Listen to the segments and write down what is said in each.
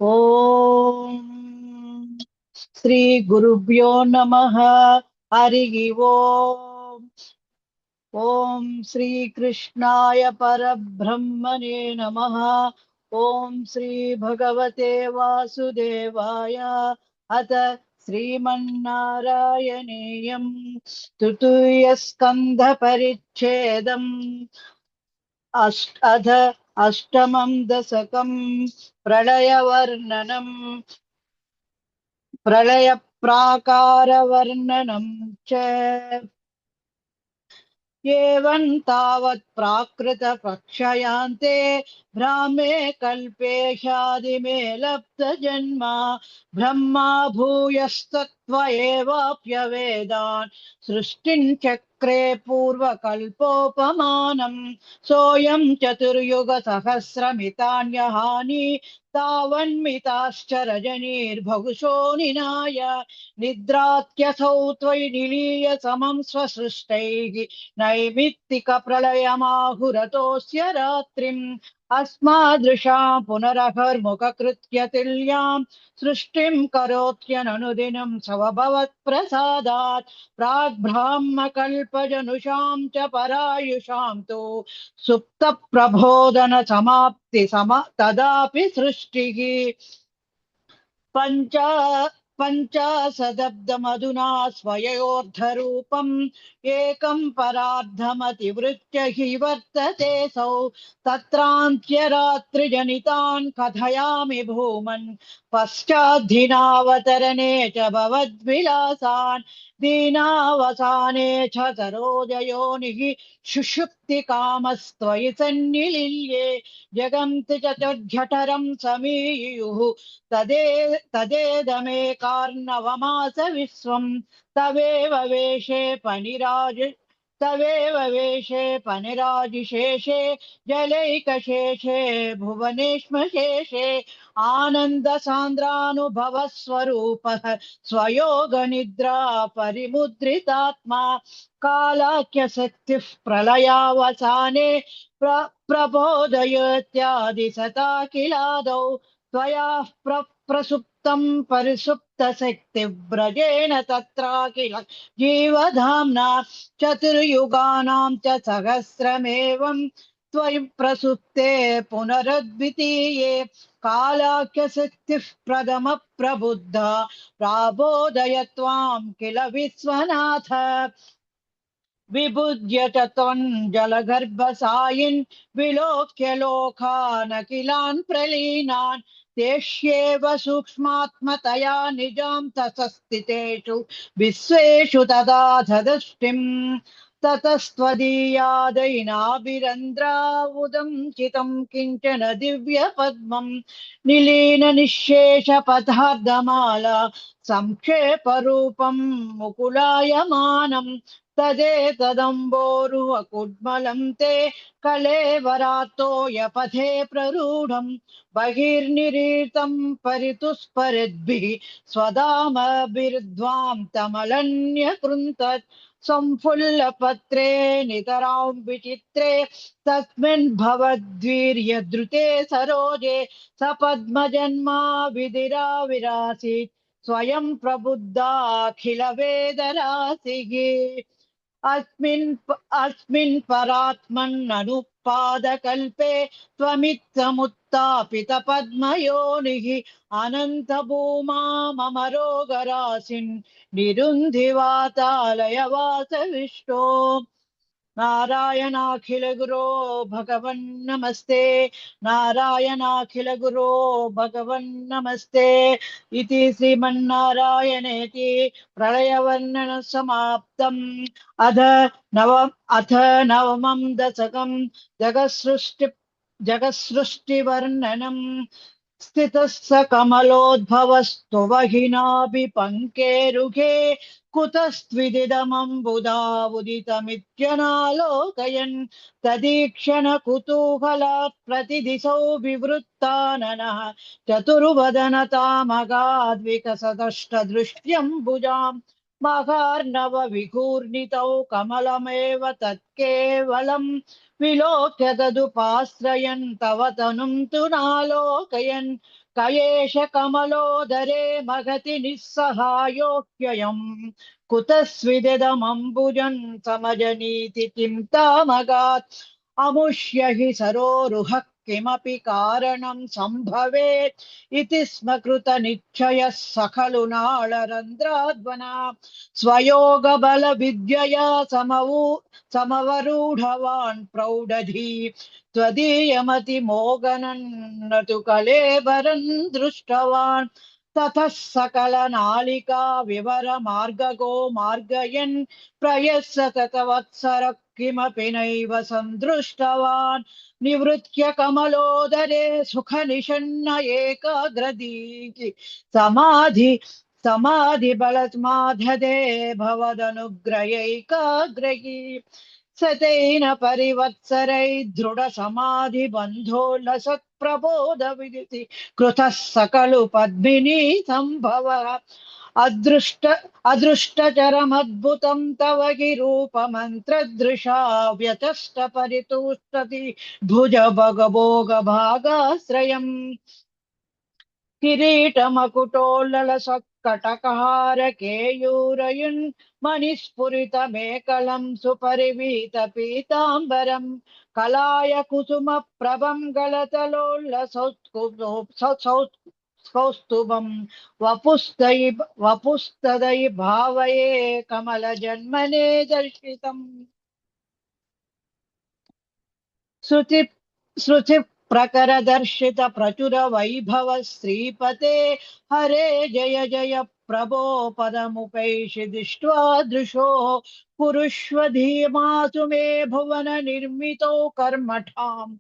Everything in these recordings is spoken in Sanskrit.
ఓం శ్రీ గురుభ్యో నమః. హరి ఓం. ఓం శ్రీకృష్ణాయ పరబ్రహ్మణే నమః. ఓం శ్రీ భగవతే వాసుదేవాయ. అత శ్రీమన్నారాయణీయం తృతీయ స్కంధ పరిచ్ఛేదం అథ అష్టమం దశకం ప్రళయవర్ణనం ప్రళయ ప్రాకారవర్ణనం చ. एवं तावत् प्राकृत पक्षयान्ते भ्रामे कल्पेशादिमे लब्ध जन्म ब्रह्मा भूयस्तत्त्वएवाप्यवेदान् सृष्टिं चक्रे पूर्वकल्पोपमानम् सोऽयं चतुर्युग सहस्रमितान्यहानि तावन्मिताश्च रजनीर्बहुशो निनाय निद्रात्यसौ त्वयि निलीय समं स्वसृष्टैः नैमित्तिक प्रलयमाहुरतोऽस्य रात्रिम् अस्मादृशां पुनरहर्मुखकृत्य तुल्यां सृष्टिं करोत्यननुदिनं स्वभवत्प्रसादात् प्राग्ब्राह्मकल्पजनुषां च परायुषां तु सुप्तप्रबोधन समाप्ति तदापि सृष्टिः पञ्च पञ्चाशदब्दमधुना स्वयोर्धरूपम् एकं परार्धमतिवृत्य हि वर्ततेऽसौ तत्रान्त्यरात्रिजनितान् कथयामि भूमन् पश्चाद्धिनावतरणे च भवद्विलासान् दीनावसाने च सरोजयोनिः सुषुप्तिकामस्त्वयि सन्निलीये जगन्ति चतुर्झठरं समीयुः तदेदमे कार्णवमास विश्वं तवेव वेशे पनिराजिशेषे जलैकशेषे भुवनेश्मशेषे आनन्दसान्द्रानुभवस्वरूपः स्वयोगनिद्रा परिमुद्रितात्मा कालाख्यशक्तिः प्रलयावसाने प्रबोधयत्यादिसता किलादौ त्वया प्रसुप्तं परिसुप्तशक्तिव्रजेन तत्राखिल जीवधाम्ना चतुर्युगानां च सहस्रमेवं त्वयि प्रसुप्ते पुनरद्वितीये कालाख्यशक्तिः प्रथमप्रबुद्धा प्राबोधय त्वां किल विश्वनाथ विभुज्य च त्वं जलगर्भसायिन् विलोक्य लोकानखिलान् प्रलीनान् तेष्येव सूक्ष्मात्मतया निजां ततस्थितेषु विश्वेषु तदा दृष्टिम् ततस्त्वदीयादैनाभिरन्द्रावुदं चितं किञ्चन दिव्यपद्मं निलीन निःशेषपदार्धमाला संक्षेपरूपं मुकुलायमानम् तदेतदम्बोरुहकुड्मलं ते कलेवरातोयपथे प्ररूढं बहिर्निरीतं परितुस्परिद्भिः स्वधामभिर्ध्वां तमलन्यकृन्तत् संफुल्लपत्रे नितरां विचित्रे तस्मिन् भवद्वीर्यद्रुते सरोजे सपद्मजन्मा विधिरा विरासीत् स्वयं प्रबुद्धाखिलवेदराशिः अस्मिन् परात्मन्ननुपादकल्पे त्वमित्थमुत्थापित पद्मयोनिः अनन्तभूमा मम रोगराशिन् निरुन्धिवातालयवासविष्टो नारायणाखिल गुरो भगवन् नमस्ते. नारायणाखिल गुरो भगवन् नमस्ते. इति श्रीमन्नारायणेति प्रलयवर्णन समाप्तम्. अथ नवमं दशकं जगत्सृष्टिवर्णनम्. स्थितः स कमलोद्भवस्तु वहिनाभिपङ्केरुहे कुतस्त्विदिदमम्बुदावुदितमित्यनालोकयन् तदीक्षण कुतूहलात् प्रतिदिशौ विवृत्ताननः चतुर्वदनतामगाद्विकसदष्टदृष्ट्यम्बुजाम् महार्णव विघूर्णितौ कमलमेव तत्केवलम् विलोक्य तदुपाश्रयन् तव तनुं तु नालोकयन् कयेश कमलोदरे महति निस्सहायोऽप्ययम् कुतस्विदिदमम्बुजम् समजनीति किं तामगात् अमुष्य हि सरोरुहः किमपि कारणं सम्भवेत् इति स्म कृतनिश्चयः स खलु नाळरन्ध्राद्वना स्वयोगबलविद्यया समवरूढवान् प्रौढधी त्वदीयमतिमोगनन् न तु कलेबरं दृष्टवान् ततः सकलनालिका विवरमार्गगो मार्गयन् प्रयस्य ततवत्सरः किमपि नैव सन्दृष्टवान् निवृत्य कमलोदरे सुखनिषण्ण एकाग्रदीः समाधिबलमाधदे भवदनुग्रहैकाग्रही सतेन परिवत्सरै दृढसमाधिबन्धो लसत्प्रबोधविदिति कृतः सकलु पद्मिनी सम्भवः अदृष्टचरमद्भुतं तव हि रूपमन्त्रदृशा व्यचष्ट परितुष्टति भुजभगभोगभागाश्रयम् किरीटमकुटोल्लसत्कटकहार केयूरयुन् मणिस्फुरितमेकलं सुपरिवीत पीताम्बरम् कलाय कुसुमप्रभं गलतलोल्लसौस्तुभम् वपुस्तदयि भावये कमलजन्मने दर्शितम् श्रुति प्रकरदर्शित प्रचुर वैभव श्रीपते हरे जय जय प्रभो पदमुपैषि दृष्ट्वा दृशो कुरुष्व धीमासु मे भुवन निर्मितो कर्मठाम्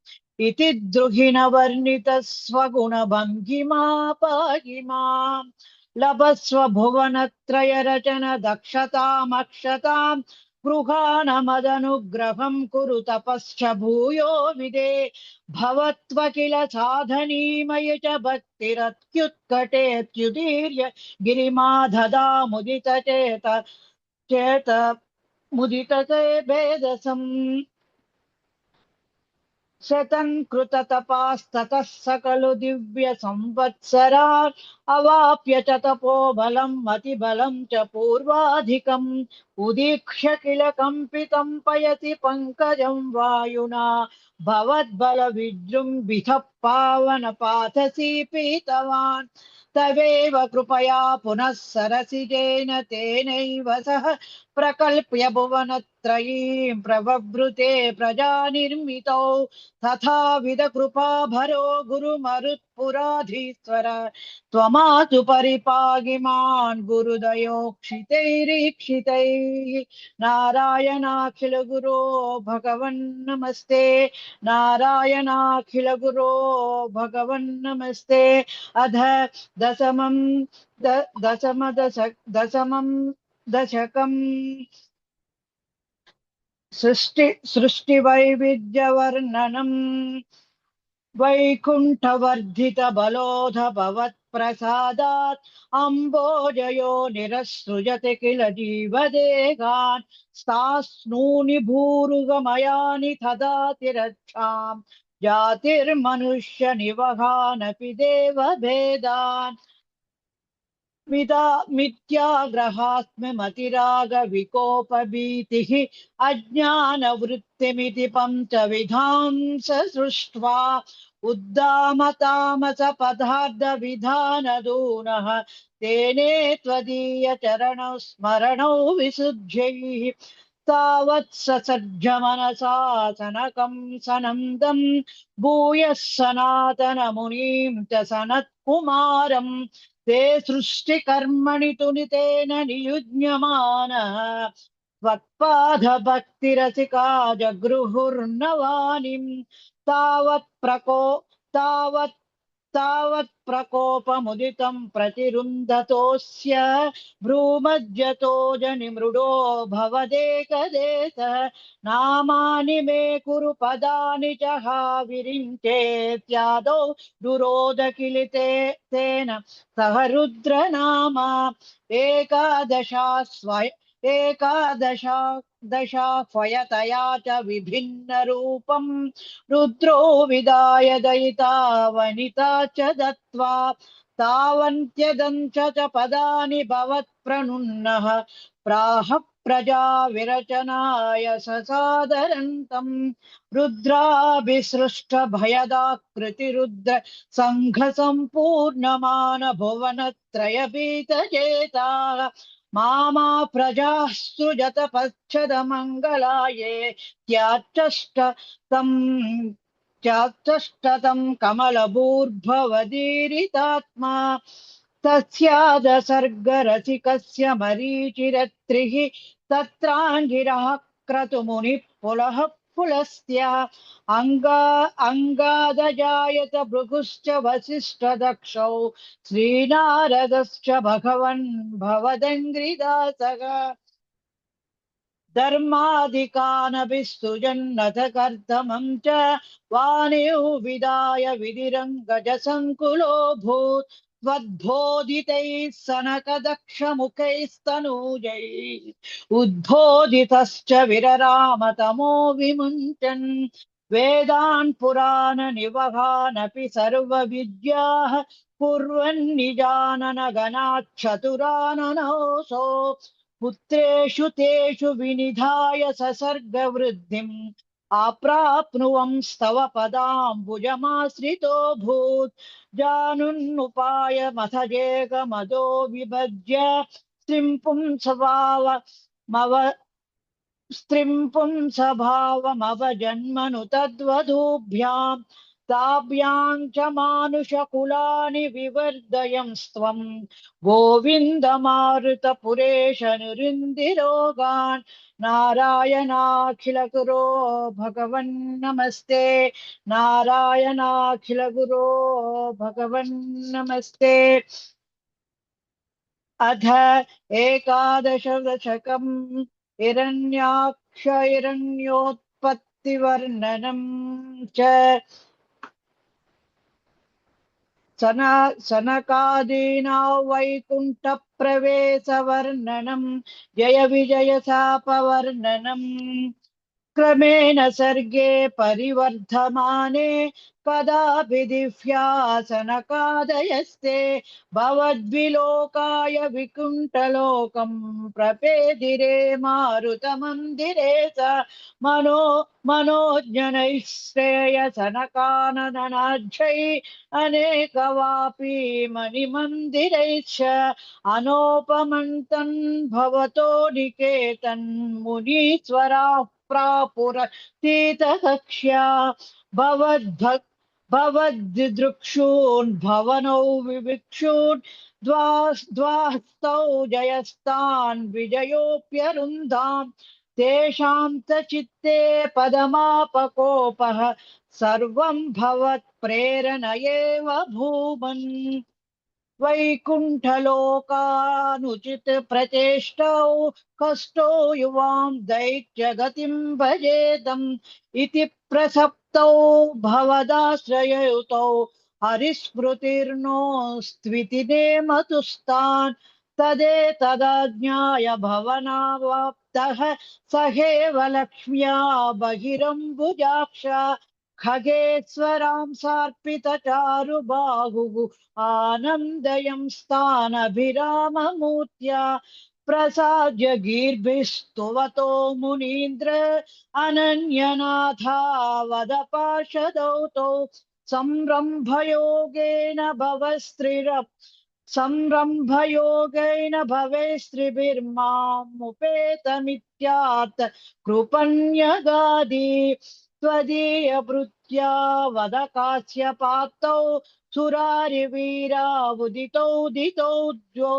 इति द्रुहिण वर्णित स्वगुणभङ्गिमा पाहि माम् लभस्व भुवनत्रय रचन दक्षतामक्षताम् गृहाणमदनुग्रहं कुरु तपश्च भूयो विदे भवत्व किल साधनीमय च भक्तिरत्युत्कटेत्युदीर्य गिरिमा ददा चेत मुदितते भेदसम् शतं कृततपास्ततः सकलु दिव्य संवत्सरान् अवाप्य च तपोबलं मतिबलं च पूर्वाधिकम् उदीक्ष्य किल कम्पितं पयति पङ्कजं वायुना भवद्बल विजृम्भितः पावन पातसी पीतवान् तवेव कृपया पुनः सरसिजेन तेनैव सह प्रकल्प्य भुवनत्रयीं प्रवभृते प्रजा निर्मितौ तथाविध कृपाभरो गुरुमरुत्पुराधीश्वर त्वमातु परिपागिमान् गुरुदयोक्षितैरीक्षितैः नारायणाखिल गुरो भगवन्नमस्ते नारायणाखिल गुरो भगवन्नमस्ते अध दशमं दशमं दशकम् सृष्टिवैविध्यवर्णनम् वैकुण्ठवर्धित बलोध भवत्प्रसादात् अम्बोजयो निरसृजति किल जीवदेहान् सास्नूनि भूरुगमयानि ददाति रक्षाम् जातिर्मनुष्य निवहानपि देवभेदान् मिथ्याग्रहात्ममतिराग विकोपभीतिः अज्ञानवृत्तिमिति पञ्चविधां सृष्ट्वा उद्दामतामस पदार्थ विधानदूनः तेने त्वदीय चरणौ स्मरणौ विशुद्ध्यैः तावत् ससज्जमनसा सनकं सनन्दं भूयः सनातनमुनिं च सनत्कुमारम् ते सृष्टिकर्मणि तुनितेन नियुज्यमानः त्वत्पादभक्तिरसिका जगृहुर्नवानिम् तावत् प्रकोपमुदितं प्रतिरुन्धतोऽस्य भ्रूमज्जतो जनिमृडो भवदेकदेशः नामानि मे कुरु पदानि च हाविरिञ्चेत्यादौ दुरोदकिलिते तेन सह रुद्रनामा एकादशा दशाह्वयतया च विभिन्नरूपम् रुद्रो विदाय दयिता वनिता च दत्त्वा तावन्त्यदञ्च च पदानि भवत्प्रणुन्नः प्राह प्रजा विरचनाय ससादरन्तम् रुद्राभिसृष्ट भयदाकृतिरुद्र सङ्घसम्पूर्णमान भुवनत्रयभीतचेताः मामा प्रजाः सृजत पच्छदमङ्गलाये त्याचष्टतम् चाचष्टतम् कमलभूर्भवदीरितात्मा तस्यादसर्गरसिकस्य मरीचिरत्रिः तत्राङ्गिरः क्रतुमुनिः पुलः पुलस्त्या अङ्गादजायत भृगुश्च वसिष्ठदक्षौ श्रीनारदश्च भगवन् भवदङ्घ्रिदासः धर्माधिकानभिस्तुजन्नथ कर्दमं च वाणिः विदाय विधिरङ्गजसङ्कुलोऽभूत् त्वद्बोधितैः सनकदक्षमुखैस्तनूजैः उद्बोधितश्च विररामतमो विमुञ्चन् वेदान् पुराणनिवहानपि सर्वविद्याः कुर्वन्निजानन गणाच्चतुराननोऽसौ पुत्रेषु तेषु विनिधाय ससर्गवृद्धिम् आप्राप्नुवंस्तव पदाम्बुजमाश्रितोऽभूत् जानुन्नुपायमथजेकमदो विभज्य स्त्रिं पुंसभावमवजन्मनु तद्वधूभ्याम् ताभ्यां च मानुषकुलानि विवर्धयंस्त्वम् गोविन्दमारुतपुरेश निरुन्दिरोगान् नारायणाखिलगुरो भगवन् नमस्ते नारायणाखिलगुरो भगवन् नमस्ते अथ एकादश दशकम् हिरण्याक्ष हिरण्योत्पत्तिवर्णनम् च सनकादीना वैकुण्ठप्रवेशवर्णनम् जय विजय शापवर्णनम् क्रमेण सर्गे परिवर्धमाने कदापि दिव्यासनकादयस्ते भवद्विलोकाय विकुण्ठलोकम् प्रपेदिरे मारुतमन्दिरे स मनोज्ञनैः श्रेयसनकाननाज्यै अनेकवापी मणिमन्दिरैश्च अनोपमन्तन् भवतो निकेतन् मुनीश्वराः प्रापुरतीतकक्ष्या भवद्दृक्षून् भवनौ विविक्षून् द्वास्तौ जयस्तान् विजयोऽप्यरुन्धाम् तेषां च चित्ते पदमापकोपः सर्वं भवत्प्रेरणयेव भूमन् वैकुण्ठलोकानुचित प्रचेष्टौ कष्टो युवां दैत्यगतिं भजेदम् इति प्रसप्तौ भवदाश्रययुतौ हरिस्मृतिर्नोस्त्विति नेमतुस्तान् तदेतदाज्ञाय भवनावाप्तः सहेव लक्ष्म्या बहिरम्बुजाक्ष खगेश्वरां सार्पितचारुबाहुः आनन्दयं स्थानभिराममूर्त्या प्रसाद्य गीर्भिस्तुवतो मुनीन्द्र अनन्यनाथावदपार्षदौ तौ संरम्भयोगेन भवेस्त्रिभिर्मामुपेतमित्यात् कृपण्यगादि त्वदीयभृत्या वद काश्यपात्तौ सुरारिवीरावुदितौ द्वौ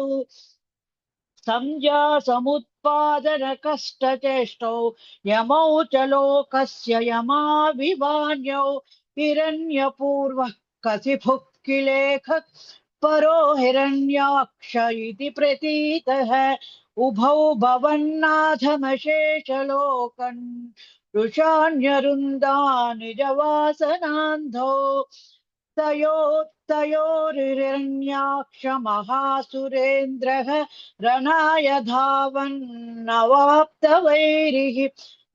संज्ञासमुत्पादनकष्टचेष्टौ यमौ च लोकस्य यमाविवान्यौ हिरण्यपूर्वः कसिफुः किलेख परो हिरण्याक्ष इति प्रतीतः उभौ भवन्नाथमशेषलोकन् रुषाण्यरुन्दा निजवासनान्धौ तयोर्हिरण्याक्षमहासुरेन्द्रः रणाय धावन्नवाप्तवैरिः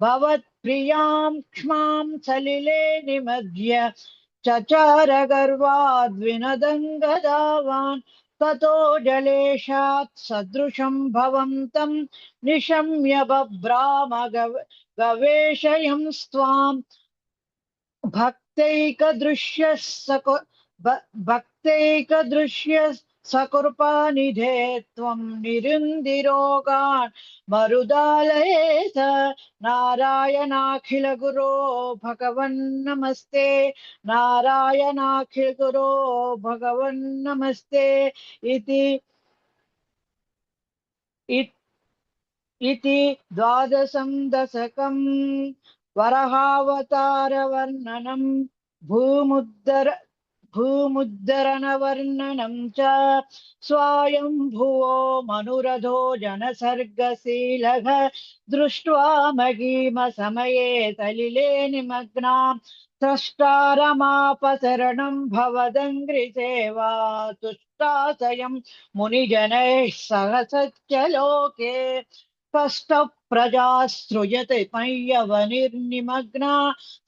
भवत्प्रियां क्ष्मां सलिले निमग्य चचार गर्वाद्विनदङ्गदावान् ततो जलेशात् सदृशं भवन्तं निशम्य बभ्राम गवेषयंस्त्वाम् भक्तैकदृश्यः भक्तैकदृश्यः सकृपानिधे त्वं निरुन्दिरोगान् मरुदालयेत नारायणाखिलगुरो भगवन्नमस्ते नारायणाखिलगुरो भगवन्नमस्ते इति इति द्वादशं दशकम् वरहावतारवर्णनं भूमुद्धर भूमुद्धरणवर्णनं च स्वायम्भुवो मनुरथो जनसर्गशीलः दृष्ट्वा महीमसमये सलिले निमग्नां स्रष्टारमापसरणं भवदङ्घ्रिसेवा तुष्टाशयं मुनिजनैः सह सच्चलोके कष्टप्रजा सृजते मय्यवनिर्निमग्ना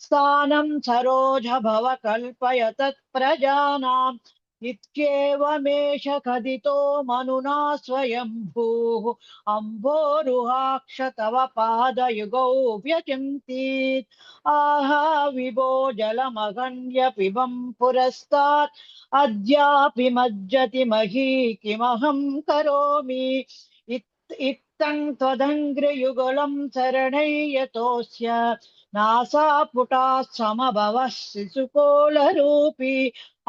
स्थानं सरोज भव कल्पय तत्प्रजानाम् इत्येवमेष कथितो मनुना स्वयंभूः अम्भोरुहाक्ष तव पादयुगौ व्यचिन्तीत् आहा विभो जलमगण्य पिबं पुरस्तात् अद्यापि मज्जति मही किमहं करोमि इत्थं त्वदङ्घ्रियुगलं शरणैयतोऽस्य नासापुटात् समभवः शिशुकोलरूपी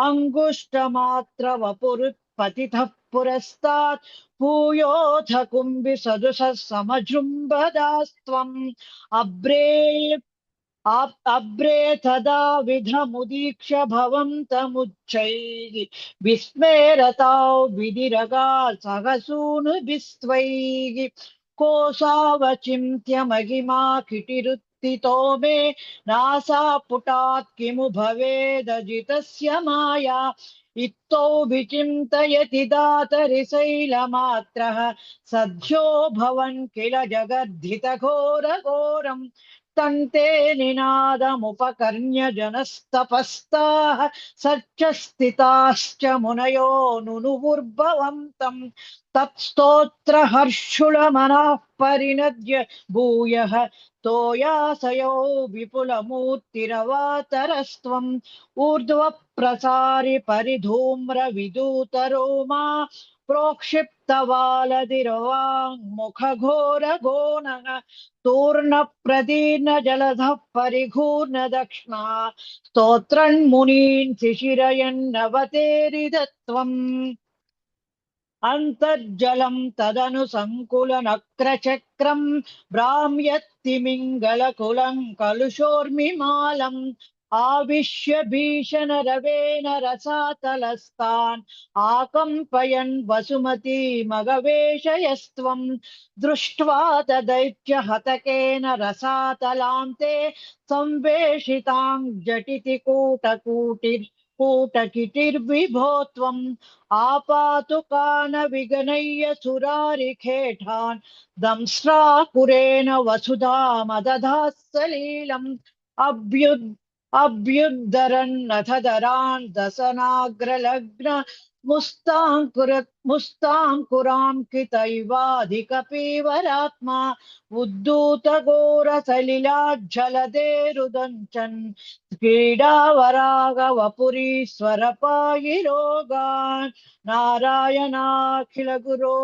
अङ्गुष्ठमात्रवपुरुत्पतितः पुरस्तात् भूयोऽथ कुम्भिसदृशः समजृम्भदास्त्वम् अब्रे अब्रे तदा विधमुदीक्ष्य भवन्तमुच्चैः विस्मेरताौ विधिरगा सहसूनुभिस्त्वैः कोशावचिन्त्य महिमा किटिरुत्थितो मे नासापुटात् किमु भवेदजितस्य माया इत्थौ विचिन्तयति दातरिशैलमात्रः सद्यो भवन् किल जगद्धितघोरघोरम् तन्ते निनादमुपकर्ण्य जनस्तपस्ताः सच्च स्थिताश्च मुनयो नुनुवुर्भवन्तम् तत्स्तोत्रहर्षुलमनः परिणद्य भूयः तोयासयो विपुलमूर्तिरवातरस्त्वम् ऊर्ध्वप्रसारि परिधूम्रविदूतरोमा प्रोक्षिप्तवालधिरवाङ्मुखघोरघोनः तूर्णप्रदीर्ण जलधः परिघूर्ण दक्ष्णा स्तोत्रन्मुनीन् शिशिरयन्नवतेरिदत्वम् अन्तर्जलं तदनु सङ्कुलनक्रचक्रं भ्राम्यत्तिमिङ्गलकुलं कलुषोर्मिमालम् आविश्य भीषणरवेण रसातलस्तान् आकम्पयन् वसुमती मगवेशयस्त्वं दृष्ट्वा तदैत्यहतकेन रसातलान्ते संवेशितां झटिति कूटकिटिर्विभो त्वम् आपातुकान विगणय्य सुरारिखेटान् दंष्ट्राकुरेण वसुधा मदधाः सलीलम् अभ्युद्धरन्नथ दरान् दशनाग्रलग्न मुस्ताङ्कुराङ्कितैवाधिकपीवरात्मा उद्धूतघोरसलिलाज्जलधेरुदञ्चन् क्रीडावरागवपुरीश्वरपायिरोगान् नारायणाखिलगुरो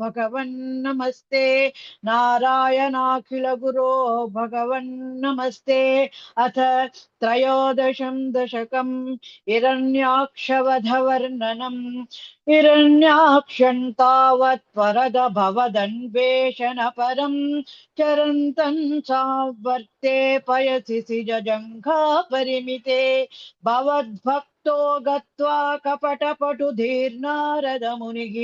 भगवन्नमस्ते नारायणाखिलगुरो भगवन्नमस्ते अथ त्रयोदशं दशकम् हिरण्याक्षवधवर्णनम् हिरण्याक्षं तावत् वरद भवदन्वेषण परम् चरन्तम् सावर्ते पयसि सिजजङ्घा परिमिते भवद्भक् युक्तो गत्वा कपटपटुधीर्नारदमुनिः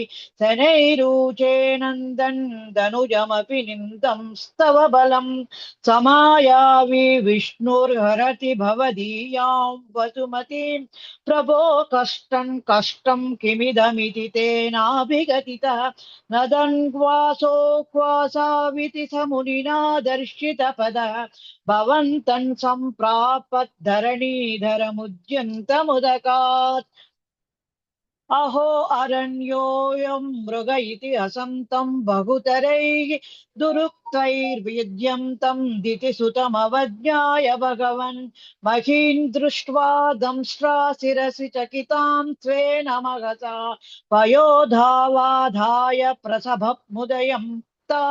शनैरुचे नन्दन् दनुजमपि निन्दंस्तव बलम् समायावि विष्णुर्हरति भवदीयां वसुमतीं प्रभो कष्टं किमिदमिति तेनाभिगतितः नदन्वासो क्वासाविति स मुनिना दर्शितपदः भवन्तम् सम्प्रापद्धरणीधरमुद्यन्तमुदकात् अहो अरण्योऽयं मृग इति असन्तं बहुतरैः दुरुक्तैर्वेद्यं तं दितिसुतमवज्ञाय भगवन् महीन् दृष्ट्वा दंष्ट्रा शिरसि चकितां स्वेन महसा पयोधावाधाय प्रसभमुदयं ता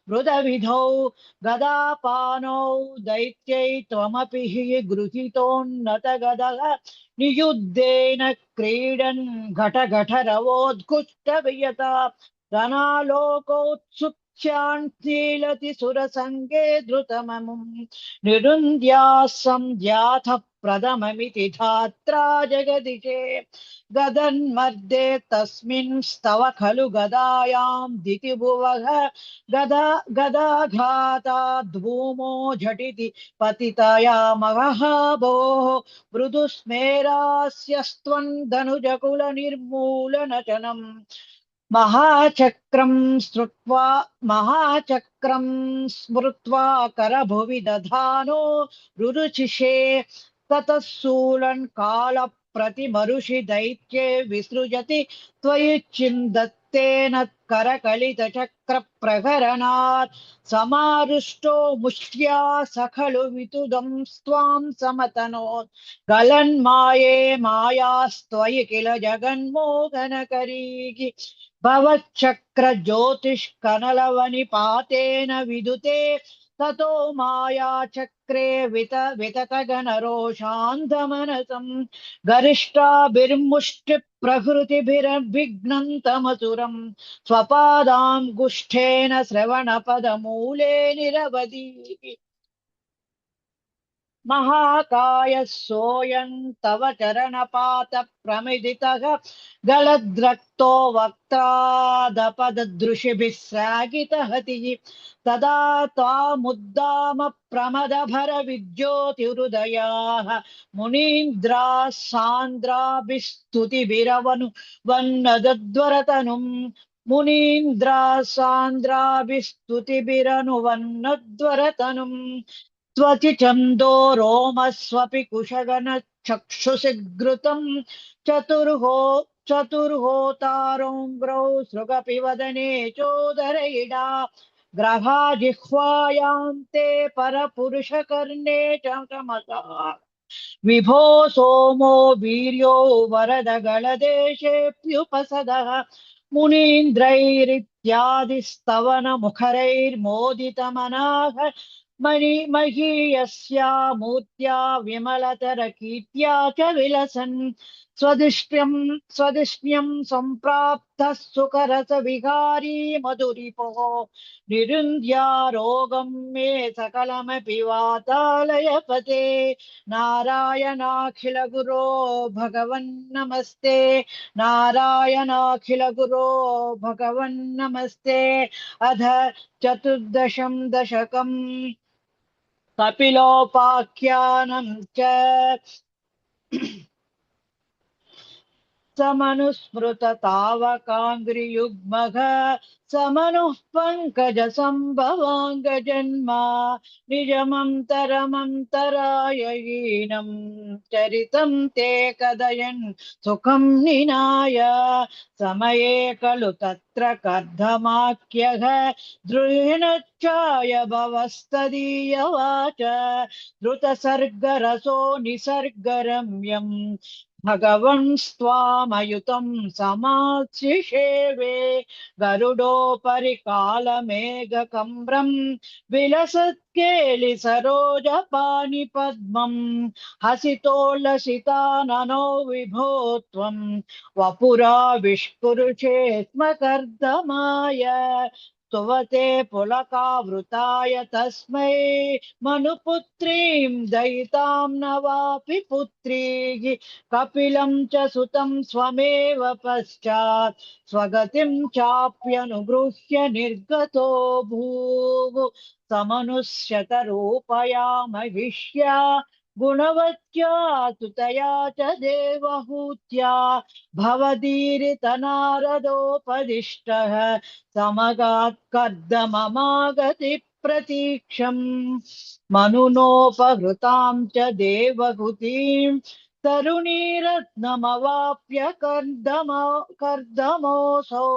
मृदविधौ गदापानौ दैत्यै त्वमपि हि गृहीतोन्नत गदः नियुद्धेन क्रीडन् घटघटरवोत्कुष्ठवियता रणालोकोत्सुक्ष्यान्तीलति सुरसङ्गे धृतममुम् निरुन्द्याः सन्ध्याथ प्रथममिति धात्रा जगदिशे गदन्मर्दे तस्मिन् स्तव खलु गदायां दितिभुवः गदा गदाघाता धूमो झटिति पतितया महः भोः मृदुस्मेरास्यस्त्वं धनुजकुलनिर्मूलनशनम् महाचक्रं स्मृत्वा करभुवि दधानो रुरुचिषे ततः शूलन् कालप्रतिमरुषि दैत्ये विसृजति त्वयि छिन्दत्तेन करकलितचक्रप्रहरणात् समारुष्टो मुष्ट्या स खलु वितुदं स्वां समतनोत् गलन्माये मायास्त्वयि किल जगन्मोहनकरी भवच्चक्रज्योतिष्कनलवनिपातेन विदुते ततो मायाचक्रे विततगणरोषान्धमनसम् गरिष्ठाभिर्मुष्टिप्रहृतिभिरभिघ्नन्तमसुरम् स्वपादाङ्गुष्ठेन श्रवणपदमूले निरवधि महाकाय सोऽयं तव चरणपात प्रमिदितः गलद्रक्तो वक्त्रादपददृशिभिः श्रागितहतिः तदा त्वामुद्दाम प्रमदभर विद्योतिहृदयाः मुनीन्द्राः सान्द्राभिस्तुतिभिरवनु वन्नदद्वरतनुम् मुनीन्द्राः सान्द्राभिस्तुतिभिरनुवन्नद्वरतनुम् त्वचि छन्दो रोमस्वपि कुशगणचक्षुषि घृतम् चतुर्होतारोऽङ्ग्रौ सृगपि वदने चोदरयिडा ग्रहा जिह्वायां ते परपुरुषकर्णे च तमसा विभो सोमो वीर्यो वरदगलदेशेऽप्युपसदः मुनीन्द्रैरित्यादिस्तवनमुखरैर्मोदितमनाः महीयस्या मूर्त्या विमलतरकीर्त्या च विलसन् स्वदिष्ट्यं सम्प्राप्तः सुकरसविहारी मधुरिपोः निरुन्ध्यारोगं मे सकलमपि वातालयपते नारायणाखिल गुरो भगवन्नमस्ते नारायणाखिल गुरो भगवन्नमस्ते अध चतुर्दशं दशकम् कपिलोपाख्यानं च समनुस्मृत तावकाङ्घ्रियुग्मः समनुः पङ्कजसम्भवाङ्गजन्मा निजमन्तरमन्तरायहीनं चरितं ते कथयन् सुखं निनाय समये खलु तत्र कर्धमाख्यः दृढेनोच्चाय भवस्तदीयवाच द्रुतसर्गरसो निसर्गरम्यम् भगवन्स्त्वामयुतं समाशिषेवे गरुडोपरि कालमेघकम्रं विलसत्केलि सरोजपाणिपद्मं हसितोल्लसिताननो विभो त्वं वपुराविष्कुरुषे स्म कर्दमाय स्तुवते पुलकावृताय तस्मै मनुपुत्रीं दयितां न वापि पुत्रीः कपिलं च सुतं स्वमेव पश्चात् स्वगतिं चाप्यनुगृह्य निर्गतो भूः समनुष्यतरूपया महिष्या गुणवत्या तुतया च देवहूत्या भवदीरितनारदोपदिष्टः समगात् कर्दममागति प्रतीक्षम् मनुनोपहृतां च देवहूतिं तरुणीरत्नमवाप्य कर्दमोऽसौ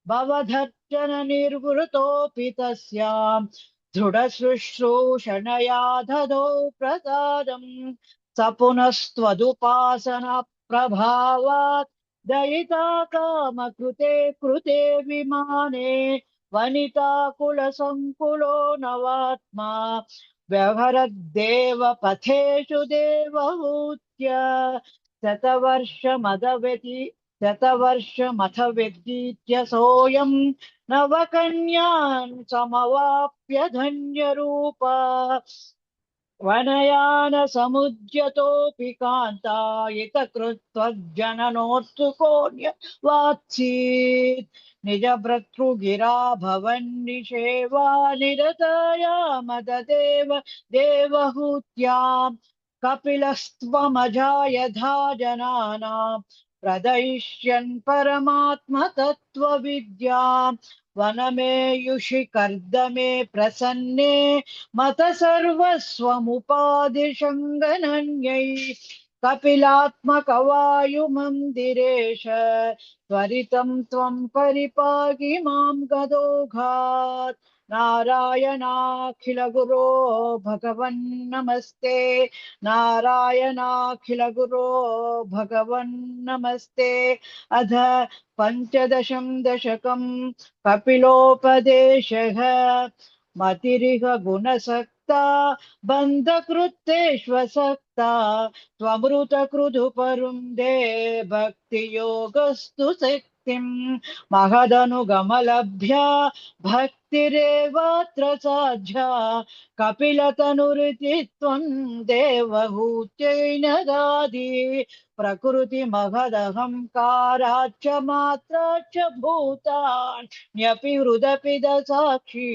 भवधर्जन निर्वृतोऽपि तस्याम् दृढशुश्रूषणया ददौ प्रसादम् स पुनस्त्वदुपासना प्रभावात् दयिता कामकृते कृते विमाने वनिता कुलसङ्कुलो नवात्मा व्यवहरद्देव पथेषु देवहूत्य शतवर्षमथ व्यतीत्य सोऽयं नवकन्यान् समवाप्य धन्यरूपा वनयान समुद्यतोऽपि कान्तायित कृत्वज्जननोत्सुकोऽन्य वात्सीत् निजभर्तृगिरा भवन्निषेवा निरतया मददेव देवहूत्याम् कपिलस्त्वमजायधा जनानां प्रदयिष्यन् परमात्मतत्त्वविद्याम् वनमेयुषि कर्दमे प्रसन्ने मत सर्वस्वमुपादिशङ्गनन्यै कपिलात्मकवायुमन्दिरेश त्वरितं त्वं परिपाहि मां गदोघात् नारायणाखिल गुरो भगवन् नमस्ते नारायणाखिल गुरो भगवन् नमस्ते अध पञ्चदशं दशकं कपिलोपदेशः मतिरिह गुणसक्ता बन्धकृत्तेष्वसक्ता त्वमृतकृदुपरुन्दे भक्तियोगस्तु शक्तिम् महदनुगमलभ्या भक्तिरेवात्र साध्या कपिलतनुरिति त्वं देवहूत्यैनगादि प्रकृतिमहदहङ्काराच्च मात्राच्च भूतान्यपि हृदपि दसाक्षी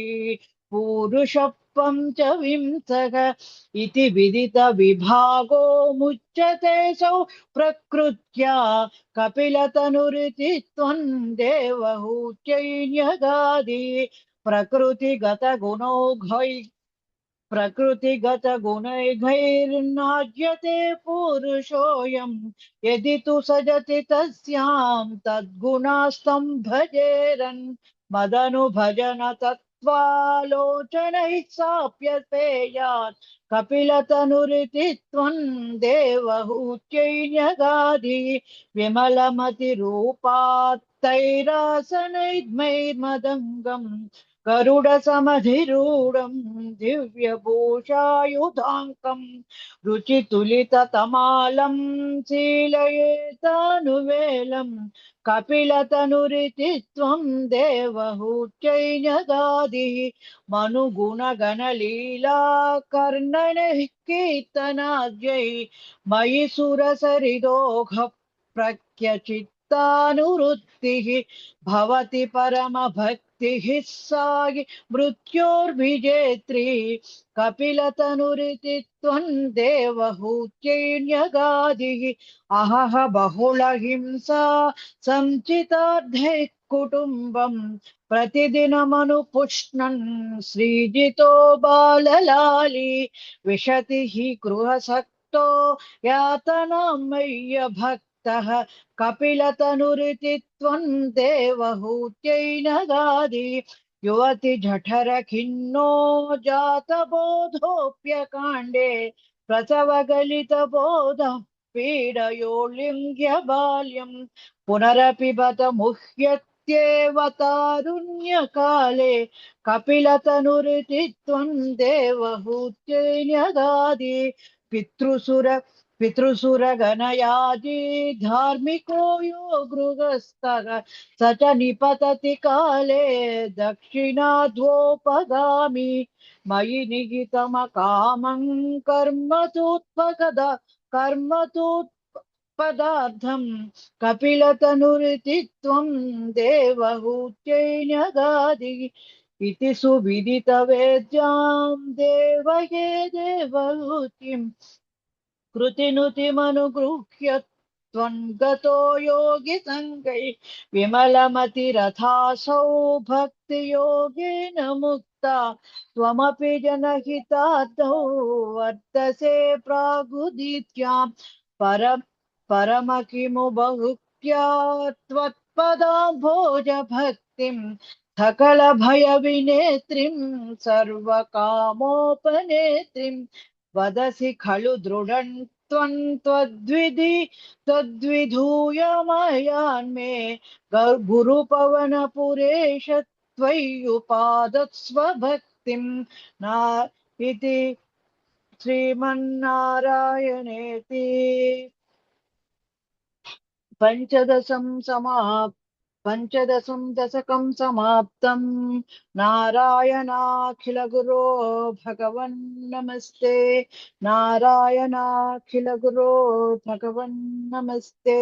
पूरुषत्वं च विंसः इति विदित विभागो मुच्यते सौ प्रकृत्या कपिलतनुरिति त्वं देवहूत्यैन्यगादि प्रकृतिगतगुणैर्नाज्यते पुरुषोऽयं यदि तु सजति तस्यां तद्गुणास्तं भजेरन् मदनुभजन तत्त्वालोचनैः साप्यपेयात् कपिलतनुरिति त्वं देवहूत्यैन्यगादि विमलमतिरूपात्तैरासनैर्मैर्मदङ्गम् गरुडसमधिरूढं दिव्यभूषायुधाङ्कं रुचितुलिततमालं शीलयेतानुवेलं कपिलतनुरिति त्वं देवहूत्यैनगादिः मनुगुणगणलीला कर्णनैः कीर्तनाद्यै मयि सुरसरिदोघ प्रख्यचित्तानुवृत्तिः भवति परमभक्तिः सायि मृत्योर्विजेत्री कपिलतनुरिति त्वं देवहूत्यैन्यगादिः अहह बहुलहिंसा सञ्चितार्थैः कुटुम्बम् प्रतिदिनमनुपुष्णन् श्रीजितो बाललाली विशति हि गृहसक्तो यातनां मय्य भक्तः कपिलतनुरिति त्वं देवहूत्यैनगादि युवति जठर खिन्नो जातबोधोऽप्यकाण्डे प्रसवगलित बोधः पीडयोलिङ्ग्य बाल्यम् पुनरपि बत मुह्यत्येव तारुण्यकाले कपिलतनुरिति त्वं देवहूत्यैनगादि पितृसुर पितृसुरगणयाजी धार्मिको यो गृहस्थः स च निपतति काले दक्षिणाद्वोपगामी मयि निहितमकामं कर्म तु पदार्थं कपिलतनुरिति देवहूत्यैन्यगादि इति सुविदितवेद्यां देवये देवहूतिम् कृतिनुतिमनुगृह्य त्वं गतो योगि सङ्गै विमलमतिरथासौ भक्तियोगेन मुक्ता त्वमपि जनहितार्थौ वर्तसे प्रागुदीत्यां परम परम किमु बहुक्या त्वत्पदाम्भोज भक्तिं सकलभयविनेत्रीं सर्वकामोपनेत्रीं वदसि खलु दृढं त्वं त्वद्विधूयमयान्मे गुरुपवनपुरेश त्वय्युपादत्स्व भक्तिं ना इति श्रीमन्नारायणेति पञ्चदशं समाप् पञ्चदशं दशकं समाप्तं नारायणाखिलगुरो भगवन् नमस्ते नारायणाखिलगुरो भगवन् नमस्ते।